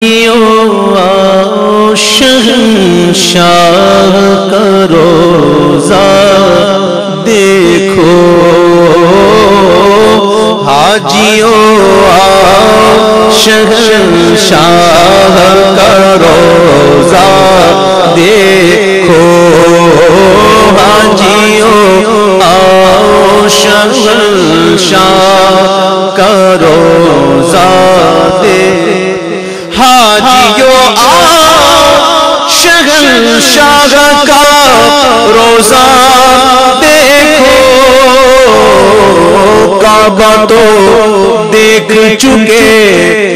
آؤ شہنشاہ کا روزہ دیکھو، حاجیوں آؤ شہنشاہ کا روزہ دیکھو، حاجیوں آؤ شہنشاہ کا روزہ دیکھو، حاجیوں آؤ شہنشاہ کا روزہ دیکھو، کعبہ تو دیکھ چکے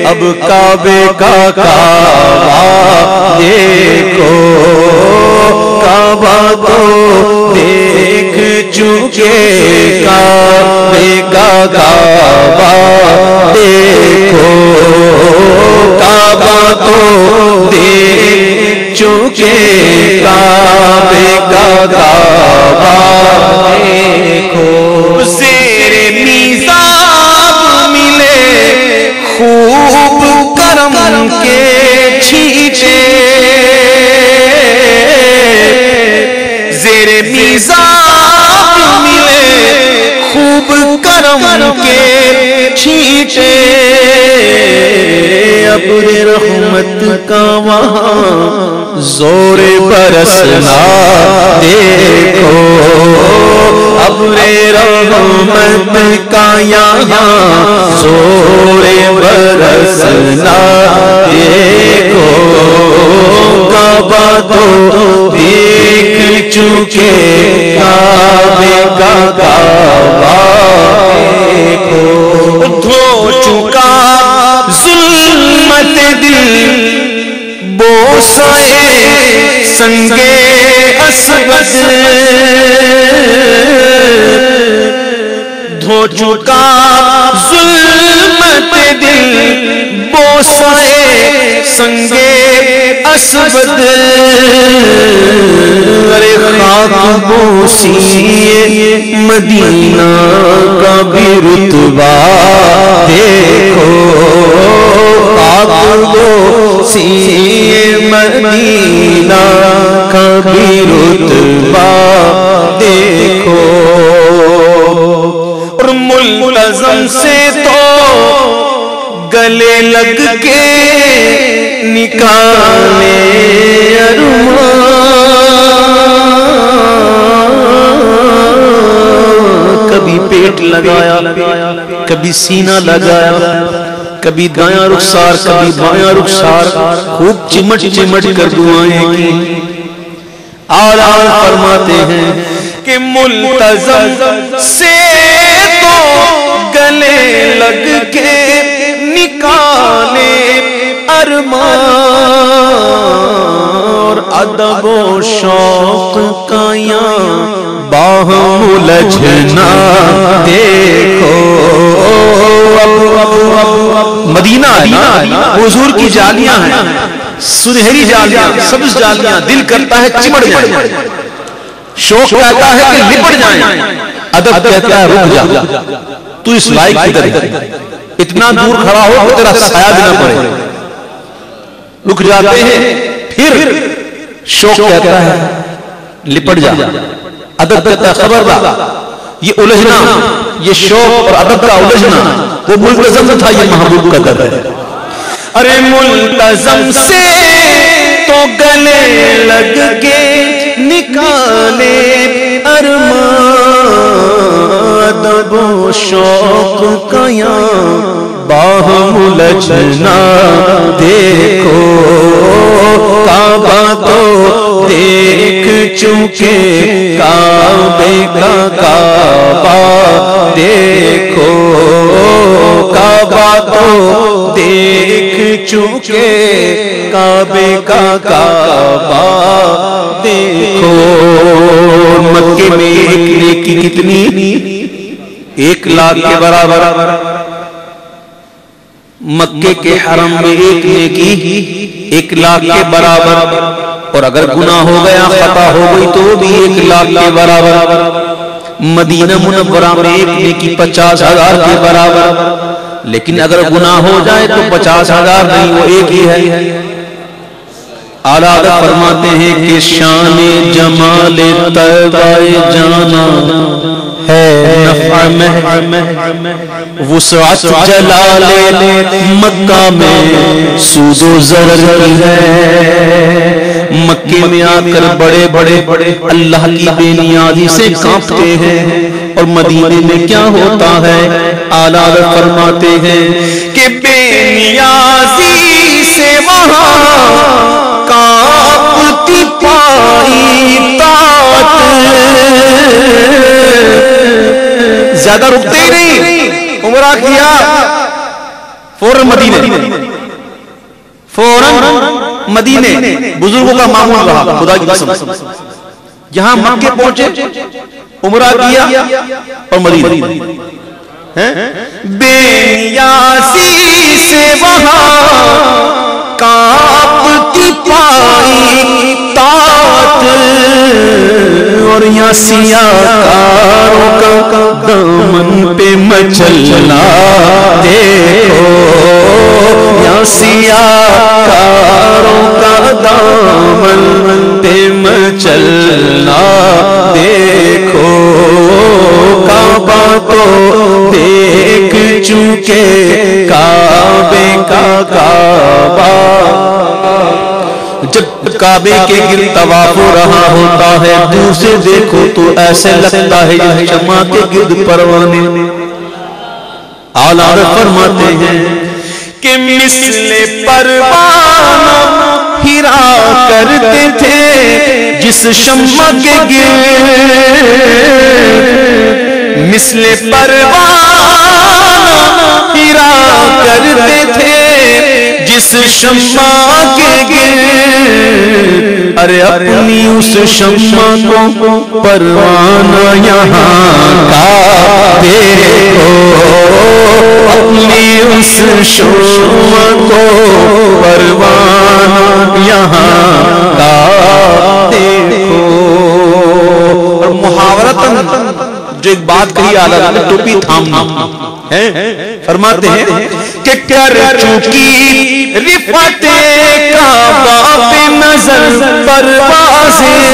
اب کعبے کا کعبہ دیکھو، کعبہ تو دیکھ چکے کعبے کا کعبہ دیکھو، کعبہ تو دیکھ چکے کعبے کا کعبہ دیکھو، زیر میزاب ملے خوب کرم کے چھیٹے، زیر میزاب ملے خوب کرم کے چھیٹے، ابر رحمت کا وہاں زور برسنا دیکھو، ابر رحمت کا یہاں زور برسنا دیکھو، کعبہ تو دیکھ چکے کعبے کا کعبہ دیکھو، دھو چکا ظلمت دل بوسہ سنگ اسود، دھو چکا ظلمت دل بوسہ سنگ اسود، ارے خاک بوسی مدینہ کا بھی رتبہ دیکھو، خاک بوسی مدینہ کا بھی رتبہ دیکھو، اور ملتزم سے تو گلے لگ کے نکالے ارمان، کبھی پیٹ لگایا کبھی سینہ لگایا، کبھی دایاں رخسار کبھی بایاں رخسار، خوب چمٹ چمٹ کر دعائیں کی، اعلیٰ فرماتے ہیں کہ ملتزم سے تو گلے لگ کے نکالے ارمان، ادب و شوق کا یہاں باہم الجھنا دیکھو، مدینہ حضور کی جالیاں ہیں، سنہری جالیاں، سبز جالیاں، دل کرتا ہے چمٹ جائیں، شوق کہتا ہے کہ لپٹ جائیں، ادب کہتا ہے رک جا، تو اس لائق کدھر ہے، اتنا دور کھڑا ہو کہ تیرا سایہ بھی نہ پڑے، رک جاتے ہیں، پھر شوق کہتا ہے لپٹ جا، ادب کہتا ہے خبردار، یہ الجھنا، یہ شوق اور ادب کا الجھنا وہ ملتزم تھا، یہ محبوب کا در ہے، ارے ملتزم سے تو گلے لگ کے نکالے ارمان، ادب و شوق کا یہاں باہم الجھنا دیکھو، کعبہ تو دیکھ چکے کعبے کا کعبہ دیکھو، کعبہ تو دیکھ چکے کعبے کا کعبہ دیکھو، مکے میں ایک نیکی کتنی 1,00,000 کے برابر، مکے کے حرم میں ایک نیکی 1,00,000 کے برابر، اور اگر گناہ ہو گیا خطا ہو گئی تو بھی 1,00,000 کے برابر، مدینہ منورہ میں ایک نیکی 50,000 کے برابر، لیکن اگر گناہ ہو جائے تو 50,000 نہیں، وہ ایک ہی ہے۔ اعلیٰ حضرت فرماتے ہیں کہ شان جمال طیبہ جانا ہے نفع میں، وسعت جلال مکہ میں سود و ضرر کی ہے۔ مکے میں آ کر بڑے بڑے اللہ کی بے نیازی سے کانپتے ہیں، اور مدینے میں کیا ہوتا ہے؟ اعلیٰ حضرت فرماتے ہیں کہ بے نیازی سے وہاں کانپتی پائی طاعت، زیادہ رکتے ہی نہیں، عمرہ کیا فوراً مدینے، فوراً مدینے، بزرگوں کا معمول رہا خدا کی قسم۔ جہاں مکے پہنچے عمرہ کیا اور مدینے، بے نیازی سے وہاں کانپتی پائی طاعت، اور یہاں سیاکاروں کا دامن پہ مچلنا دیکھو، یہاں سیاکاروں کا دامن پہ مچلنا دیکھو، کعبہ کو دیکھ چکے کعبے کا کعبہ، جب کعبے کے گرد طواف ہو رہا ہوتا ہے دور سے دیکھو تو ایسے لگتا ہے شمع کے گرد پروانے۔ اعلیٰ حضرت فرماتے ہیں کہ مثل پروانہ ہرا کرتے تھے جس شمع کے گرد، مثل پروانہ ہرا کرتے تھے جس شمع کے گرد، ارے اپنی اس شمع کو پروانہ یہاں کا دیکھو، اپنی اس شمع کو پروانہ یہاں کا دیکھو۔ اور محاورتاً جو ایک بات کہی اعلیٰ حضرت، ٹوپی تھامنا ہے، فرماتے ہیں کہ کر چکی رفعت کعبہ پہ نظر پروازیں،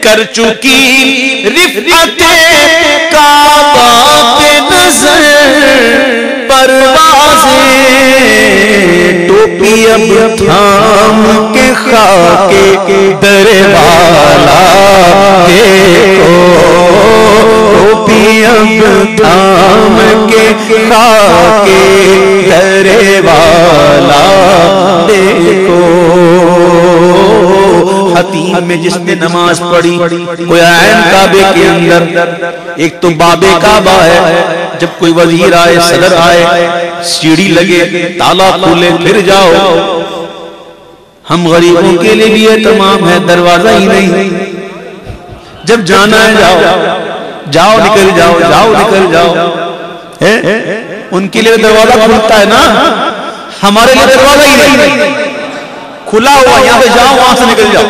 کر چکی رفعت کعبہ پہ نظر پروازیں، ٹوپی اب تھام کے خاک در والا دیکھو، ٹوپی اب تھام کے خاک در والا دیکھو۔ حتیم میں جس نے نماز پڑھی کوئی عین کعبے کے اندر، ایک تو باب کعبہ ہے، جب کوئی وزیر آئے صدر آئے سیڑھی لگے تالا کھولے پھر جاؤ، ہم غریبوں کے لیے بھی تمام ہے دروازہ ہی نہیں، جب جانا ہے جاؤ جاؤ نکل جاؤ جاؤ نکل جاؤ، ان کے لیے دروازہ کھلتا ہے نا، ہمارے لیے دروازہ ہی نہیں کھلا ہوا، یہاں پہ جاؤ وہاں سے نکل جاؤ۔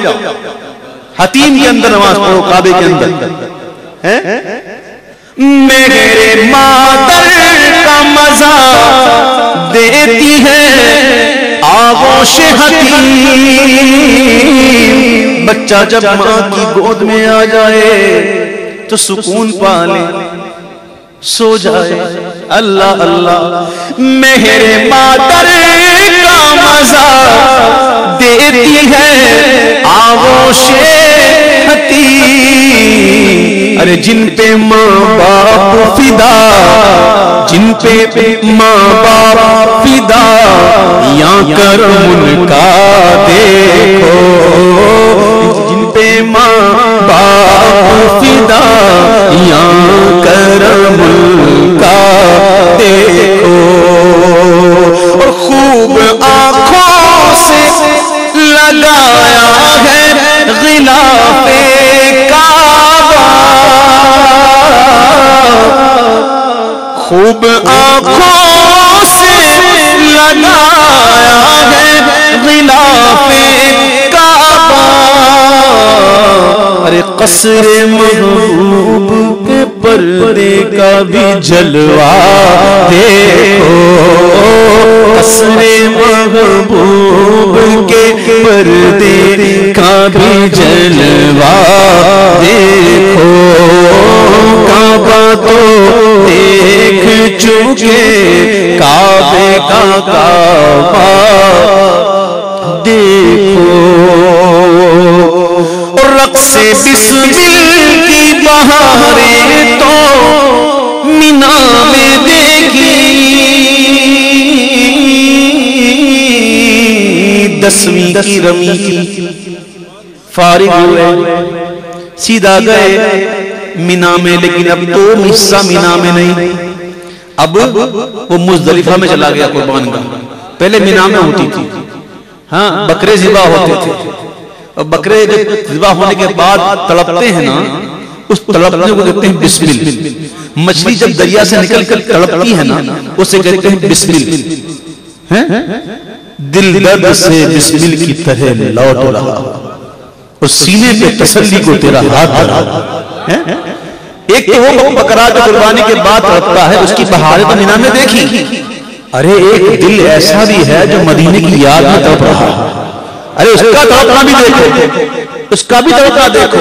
حتیم کے اندر نماز پڑھو کعبے کے اندر، میرے مادر کا مزہ دیتی ہے آغوش حتیم، بچہ جب ماں کی گود میں آ جائے تو سکون پالے سو جائے۔ اللہ اللہ، میرے مادر کا مزہ دیتی ہے آغوش حتیم، ارے جن پہ ماں باپ فدا، جن پہ ماں باپ فدا، یا کرم ان کا دیکھو، جن پہ ماں باپ فدا، یا کرم ان کا دیکھو، اور خوب آنکھوں سے لگایا ہے غلاف کعبہ، خوب آنکھوں سے لگایا ہے غلاف کعبہ، ارے قصر محبوب کے پردے کا بھی جلوہ دیکھو، قصر محبوب کے پردے کا بھی جلوہ دیکھو، کعبہ تو دیکھ چکے کعبے کا کعبہ دیکھو، اور رقص بسمل کی بہاریں تو مینا میں دیکھی، 10ویں کی رمی کی فارغ ہوئے سیدھا گئے مینا میں، لیکن اب تو حصہ مینا میں نہیں، اب وہ مزدلفہ میں چلا گیا قربان گاہ، پہلے مینا میں ہوتی تھی، ہاں بکرے ذبح ہوتے تھے، اور بکرے جب ذبح ہونے کے بعد تڑپتے ہیں نا، اس تڑپنے کو کہتے ہیں بسمل، مچھلی جب دریا سے نکل کر تڑپتی ہے نا اسے کہتے ہیں بسمل، دل درد سے بسمل کی طرح لوٹ رہا، اور سینے پہ تسلی کو تیرا ہاتھ رہا، ایک تو وہ بکرا جو قربانی کے بعد تڑپتا ہے، اس کی بہاریں تو مینا میں دیکھی، ارے ایک دل ایسا بھی ہے جو مدینے کی یاد میں تڑپ رہا ہے، ارے اس کا تڑپنا بھی دیکھو، اس کا بھی تڑپنا دیکھو۔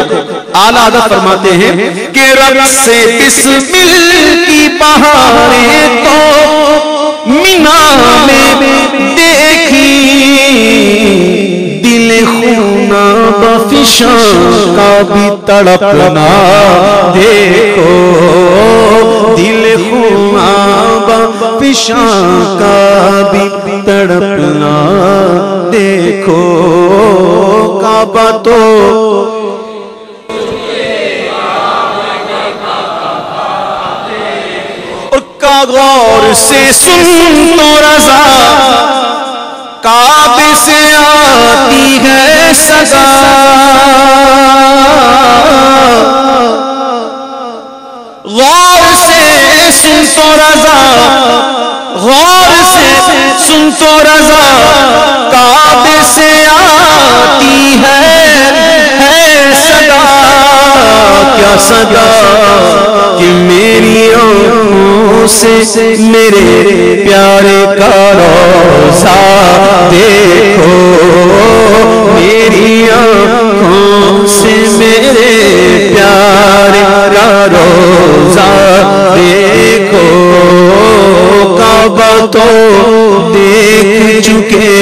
اعلیٰ حضرت فرماتے ہیں کہ رقص بسمل کی بہاریں تو مینا میں دیکھی، دل خوناب فشاں کا بھی تڑپنا دیکھو، دل خوناب فشاں کا بھی تڑپنا دیکھو، کعبہ تو غور سے سن تو رضا، کعبے سے آتی ہے صدا، غور سے سن تو رضا، غور سے سن تو رضا، کعبے سے آتی ہے صدا، کیا صدا کہ میری آنکھوں سے میرے پیارے کا روضہ دیکھو، میری آنکھوں سے میرے پیارے کا روضہ دیکھو، کعبہ تو دیکھ چکے